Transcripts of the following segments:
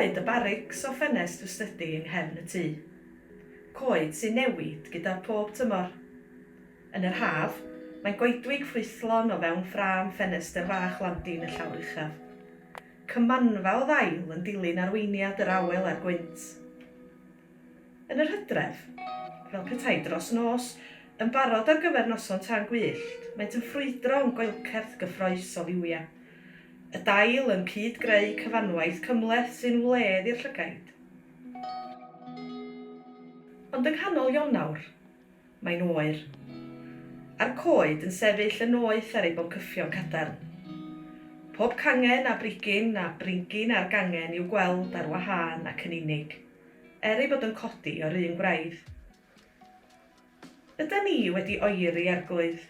coed y barics o ffenest ystdydu yng nghefn y tŷ. Coed sy'n newid gyda pob tymor. Yn yr haf, mae'n goedwig ffrwythlon o fewn ffrâm ffenestr fach landin y llawr uchaf. Cymanfa o ddail yn dilyn arweiniad yr awel a'r gwynt. Yn yr Hydref, fel petai dros nos, yn barod ar gyfer noson tan gwyllt, maent yn ffrwydro yn goelcerth gyffroes o liwia. Y dail yn cyd-greu cyfanwaith cymleth sy'n wledd i'r llygaid. Ond yng nghanol Ionawr, mae'n oer. A'r coed yn sefyll yn oeth ar ei boncyffio'n cadarn. Pob cangen a brigyn a bringin a'r gangen i'w gweld ar wahân ac yn unig, ei bod yn codi o'r un gwraidd. Yda ni wedi oeri Arglwydd.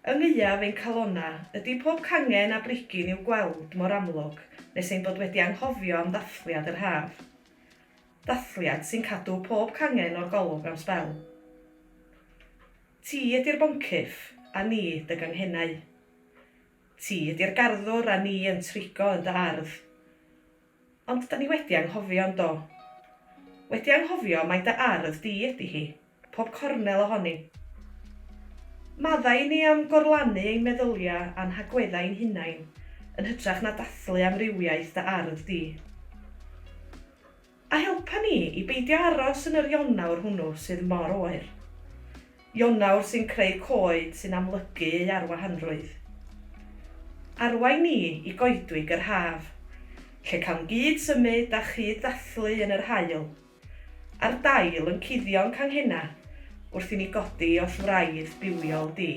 Yng ngeuaf ein calona ydy pob cangen a brigyn i'w gweld mor amlwg nes ein bod wedi anghofio am ddathliad yr haf. Dathliad sy'n cadw pob cangen o'r golwg am sbel. Ti ydy'r boncyff a ni dy ganghennau. Ti ydy'r garddwr a ni yn trigo yn dy ardd. Ond da ni wedi anghofio do. Wedi anghofio mai dy ardd di ydy hi, pob cornel ohoni. Maddai ni am gorlannu ein meddyliau a'n hagweddau'n hunain, yn hytrach na dathlu amrywiaeth dy ardd di. A helpa ni i beidio aros yn yr Ionawr hwnnw sydd mor oer. Ionawr sy'n creu coed sy'n amlygu ei arwahanrwydd. Arwain ni i goedwig yr haf, lle cael gyd symud a chyd ddathlu yn yr haul, a'r dail yn cuddio'n canghenna wrth i ni godi o llwraidd bywiol di.